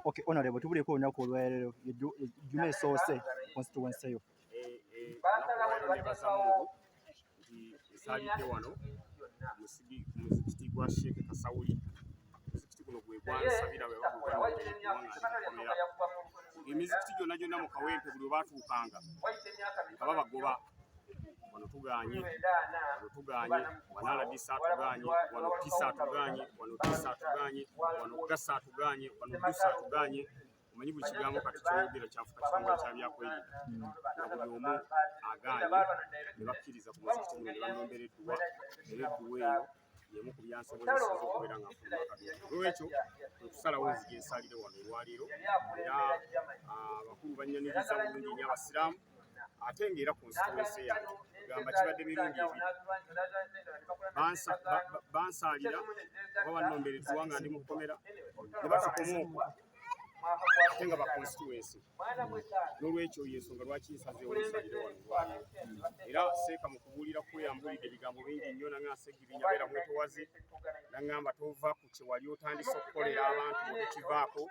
Okay, honorable, tubuleko olunaku olwaleero Juma esoose constituency yo. Esalidde wano muzikiti gwa Sheikh Kasawuli. Muzikiti guno gwe gwansabira bwe bakomera. Emizikiti gyonna mu Kawempe buli baatuukanga nga babagoba. Wano tuganye, wano Disa tuganye, wano Pisa tuganye, wano Disa tuganye, wano Gasa tuganye, wano Dusa tuganye. Omanyi buli kigambo kati kyogera kyafuka kitongole kya byakwerinda. Nga buli omu aganye ne bakkiriza ku muzikiti guno ne banombera edduwa, era edduwa eyo y'emu ku byansobozesezza okubeera nga nfuluma Katonda. Olw'ekyo okusalawo nzija ensalire wano olwaleero era abakulu bannyaniriza bulungi nnyo Abasiraamu ate ng'era constituency yange gamba kibadde mirundi ebiri bansaalira oba bannombera edduwa nga ndi mu kkomera ne batukoma okwo ate nga ba constituency. N'olwekyo y'ensonga lwaki nsazeewo ensalire wano olwaleero era seeka mu kubuulira kweyambulidde ebigambo bingi nnyo nanga Segirinya beera mwetowaze nangamba tova ku kye wali otandise okukolera abantu mutokivaako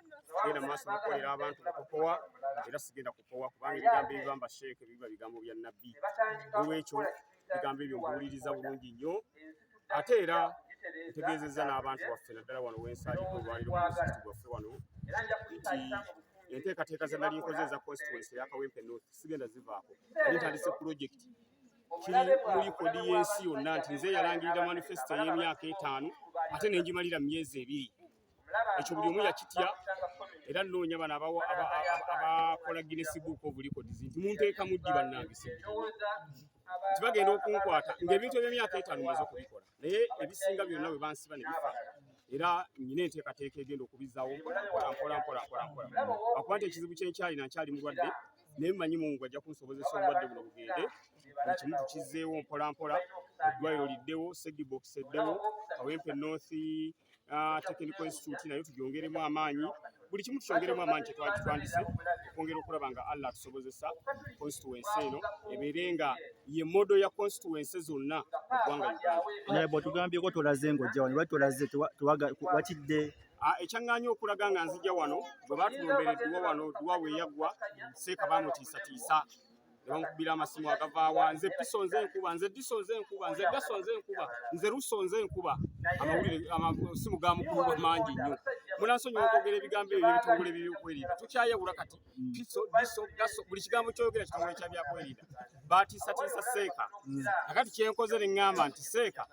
genda maaso n'okukolera abantu mutokowa era sigenda kukowa kubanga ebigambo ebibamba Sheikh biba bigambo bya Nabbi. N'olwekyo ebigambo ebyo mbuwuliriza bulungi nnyo ate era ntegeezezza n'abantu baffe naddala wano w'ensaalidde olwaleero mu muzikiti gwaffe wano nti enteekateeka ze nali nkoze eza constituency ya Kawempe North sigenda zivaako. Nali ntandise project kiri mu likodi y'ensi yonna nti nze yalangirira manifesto y'emyaka 5 ate ne ngimalira mu myezi 2. Ekyo buli omu yakitya era nnoonya bano abakola Guinness Book of Records nti munteeka muddi bannange nti bagenda okunkwata ng'ebintu eby'emyaka 5 maze okubikola naye ebisinga byonna bwe bansiba ne bifa era nyina enteekateeka egenda okubizaawo mpola. Akuba nti ekizibu kyenkyalina nkyali mulwadde naye mmanyi Mungu ajja kunsobozesa obulwadde buno bugende buli kimu tukizzeewo mpola. Eddwaliro liddewo, Segibox eddewo, Kawempe North Technical Institute nayo tugyongeremu amaanyi. Buli kimu tukyongeremu amaanyi kye twandise okwongera okulaba nga Allah atusobozesa constituency eno ebeere nga ye modo ya constituency zonna mu ggwanga Uganda. Naye bw'otugambyeko tolaze ng'ojja wano lwaki tolaze watidde ekyaŋŋaanya okulaga nga nzija wano bwe baatulombera edduwa wano dduwa bwe yaggwa Seeka baamutiisatiisa ne bamukubira amasimu agavaawa nze Piso nze enkuba nze Diso nze enkuba nze Gaso nze enkuba nze Ruso nze enkuba amasimu gaamukubibwa mangi nnyo. Munansonyiwa okwogera ebigambo ebyo ebitongole by'ebyokwerinda tukyayawula kati Piso Diso Gaso buli kigambo ky'oyogera kitongole kya byakwerinda baatiisatiisa Seeka akati kyenkoze ne ŋŋamba nti Seeka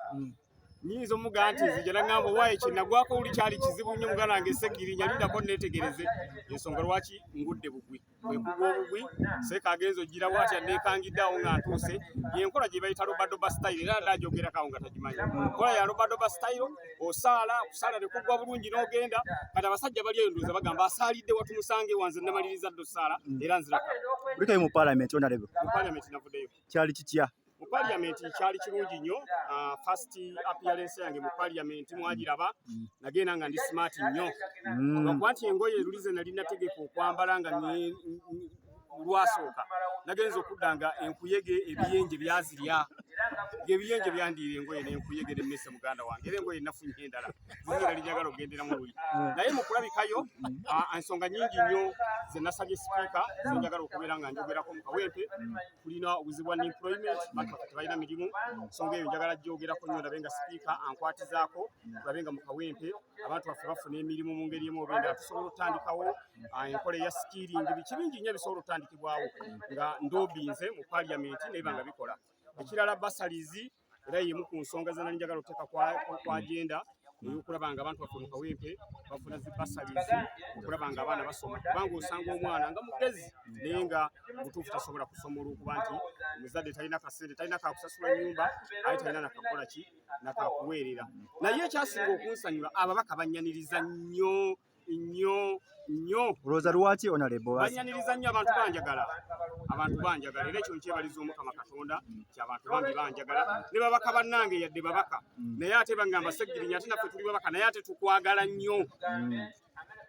nyinza omugamba nti nzija nagamba waaye kyenagwako buli kyali kizibu nnyo muganda wange Segirinya lindako neetegereze ensonga lwaki ngudde bugwi bwekugwa obugwi Seeka agenza ogira bwatya neekangiddeawo nga ntuuse yenkola gye bayita robadoba style era ndagyogerakawo nga tagimanyi nkola ya robadoba style okusaala ne kugwa bulungi n'ogenda kati abasajja bali eyo ndowooza bagamba asaalidde watumusange wanze namaliriza dde osaala era nziraka bulikaayo mu parliament honorable mu parliament navuddeyo kyali kitya mu parliament kyali kirungi nnyo first appearance yange mu parliament mwagiraba nagenda nga ndi smart nnyo okuba nti engoye lulize nali nategeka okwambala nga lwasooka nagenza okudda nga enkuyege ebiyenje byazirya ebiyenje byandiira engoye n'enkuyege n'emmese muganda wange era engoye nafunye endala zizira linyagala ogenderamu luli naye mu kulabikayo ensonga nyingi nnyo ze nasabye sipiika zenjagala okubeera nga njogerako mu Kawempe tulina obuzibu bwa unemployment bantu baffe tebalina mirimu nsonga eyo njagala gyogerako nnyo ndabe nga sipiika ankwatizaako tulabe nga mu Kawempe abantu baffe bafuna emirimu mu ngeri emu oba endala tusobola otandikawo enkola eya skilling bikibingi nnyo bisobola otandikibwawo nga ndobinze mu parliament neba nga bikola. Ekirala basalizi era yemu ku nsonga ze nali njagala oteeka kwa agenda ey'okulaba nga abantu baffe mu Kawempe bafuna zi basalizi okulaba nga abaana basoma kubanga osanga omwana nga mugezi naye nga mutuufu tasobola kusoma olw'okuba nti omuzadde talina kasente talina kakusasula nnyumba aye talina nakakola ki nakakuweerera naye ekyasinga okunsanyula ababaka bannyaniriza nnyo nnyo. Olowooza lwaki Honorable Banyaniriza nnyo abantu banjagala era ekyo nkyebaliza Omukama Katonda ky'abantu bangi banjagala ne babaka bannange yadde babaka naye ate bagamba Segirinya ate naffe tuli babaka naye ate tukwagala nnyo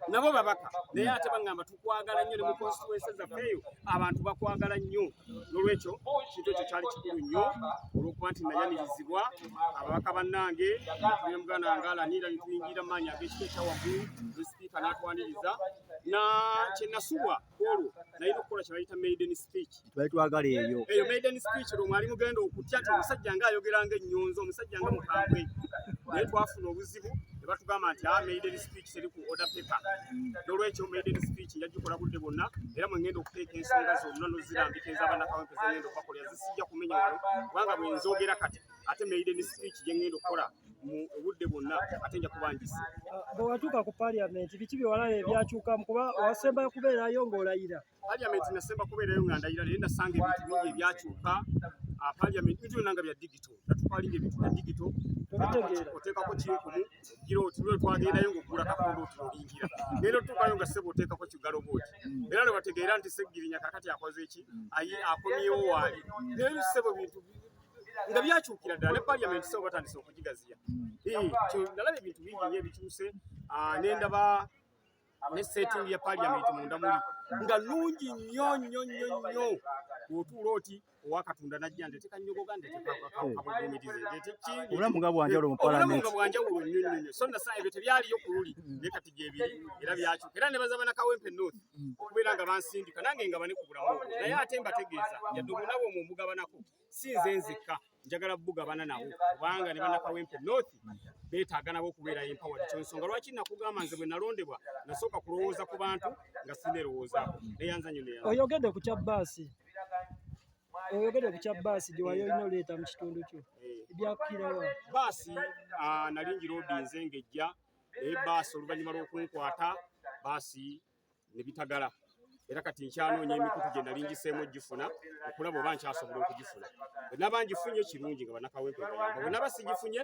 nabo babaka naye ate bagamba tukwagala nnyo ne mu constituency zaffe eyo abantu bakwagala nnyo n'olwekyo kintu ekyo kyali kikulu nnyo olw'okuba nti nayanirizibwa ababaka bannange tuli muganda wange alanira nituyingira mu maanyi ag'ekika ekyawaggulu ne sipiika n'atwaniriza na kyenasubwa olwo naye okukola kye bayita maiden speech twali twagala eyo maiden speech lwo mwali mugenda okutya nti omusajja ng'ayogera ng'ennyonzo omusajja nga mukambwe naye twafuna obuzibu ne batugamba nti maiden speech teri ku order paper n'olwekyo maiden speech yagikola budde bwonna era mwe ngenda okuteeka ensonga zonna n'ozirambika ez'abaana Kawempe ze ngenda okubakolera zisijja kumenya wano kubanga bwe nzoogera kati ate maiden speech gye ngenda okukola mu obudde bwonna ate nja kubangisa. Bwe watuuka ku Parliament biki bye walaba ebyakyukamu kuba wasemba kubeerayo ng'olayira? Parliament nasemba kubeerayo nga ndayira naye nasanga ebintu bingi ebyakyuka. Parliament bintu nanga bya digital natutwalinga ebintu bya digital oteekako kinkumu gira oti lwe twagendayo ng'ogula kakondo oti olingira naye tutuukayo nga ssebo oteekako kigalobooti era lwe bategeera nti Segirinya kakati akoze ki akomyewo waali naye ssebo bintu nga byakyukira ddala ne Parliament ssebo batandise okugigaziya nalaba ebintu bingi nnyo ebikyuse n'endaba ne setting ya Parliament munda muli nga nungi nnyo bw'otuula oti owa Katonda najja ndeeteka nnyogoga ndeeteka kabugumirize obulamu nga bwanjawulo mu Parliament nnyo so nasa ebyo tebyaliyo ku luli naye kati gyebiri era byakyuka era ne baza bana Kawempe North okubeera nga bansindika nange nga bane ku bulamu obwo naye ate mbategeeza yadde omunabo omwo mbugabanako si nze nzekka njagala bugabana nawo kubanga ne bana Kawempe North beetaaga nabo okubeera empowered kyonsonga lwaki nakugamba nze bwe nalondebwa nasooka kulowooza ku bantu nga sineerowoozaako neyanza nnyo neyanza. Oyogedde ku kya bbaasi gye wali olina oleeta mu kitundu kyo ebyakukirawa bbaasi nali njirobinze ng'ejja naye bbaasi oluvannyuma lw'okunkwata bbaasi ne bitagala era kati nkyanoonya emikutu gye nali ngiseemu ogifuna okulaba oba nkyasobola okugifuna bwe naba ngifunye kirungi nga bannakawempe bayamba bwe naba sigifunye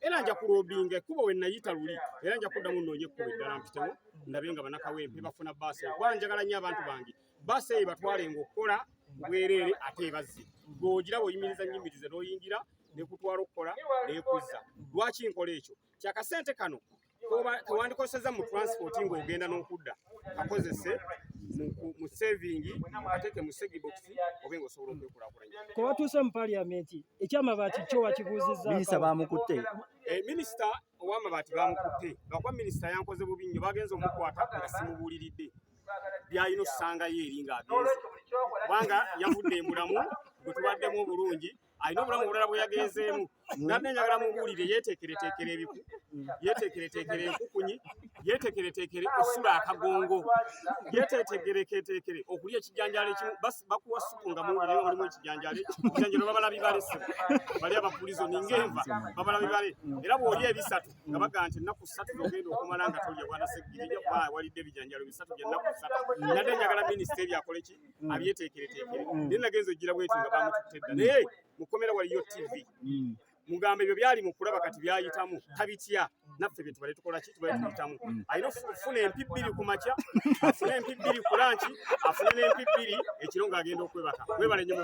era nja kulobinga ekkubo we nayita luli era nja kuddamu nnoonye ekkubo eddala mpitemo ndabe nga bannakawempe bafuna bbaasi kuba njagala nnyo abantu bange bbaasi eyo batwalenga okukola bwereere ate ebazze ng'ogiraba oyimiriza nnyimirize n'oyingira nekutwala okukola nekuzza lwaki nkola ekyo kyakasente kano kewandikoseza mu transport ng'ogenda n'okudda kakozese mu saving ateeke mu segiboxi obe ng'osobola okwekulaakulanya. Ko batuuse mu Parliament ekyamabaati kyo wakibuuzizzaako minisita bamukutte minisita ow'amabaati bamukutte lwakuba minisita yankoze bubi nnyo bagenze omukwata nga simubuuliridde byalina okusangayo eri ng'agenze kubanga yavudde embulamu bwe tubaddemu obulungi alina obulamu obulala bwe yagenzeemu nadde njagala mubuulire yeeteekereteekere ebiku yeeteekereteekere enkukunyi yeeteekereteekere osula akagongo yeeteekereteekere okulya ekijanjaalo ekimu bakuwa supu nga muwulire olimu ekijanjaalo babala bibale ssebo bali abapulizo ningenva babala bibale era bw'olya ebisatu nga bagaa nti ennaku 3 z'ogenda okumala nga tolya bwana Segirinya kuba walidde ebijanjaalo 3 bya nnaku 3 nadde njagala minisita ebyakole ki abyeteekereteekere naye nagenza ogira bweti nga bamututte dda naye mukomera waliyo TV mugamba ebyo byali mu kulaba kati byayitamu tabitya naffe bye tubale tukola ki tubale tuyitamu alina okufuna empi 2 ku makya afune empi 2 ku lanchi afune n'empi 2 ekiro ng'agenda okwebaka webale nnyo mu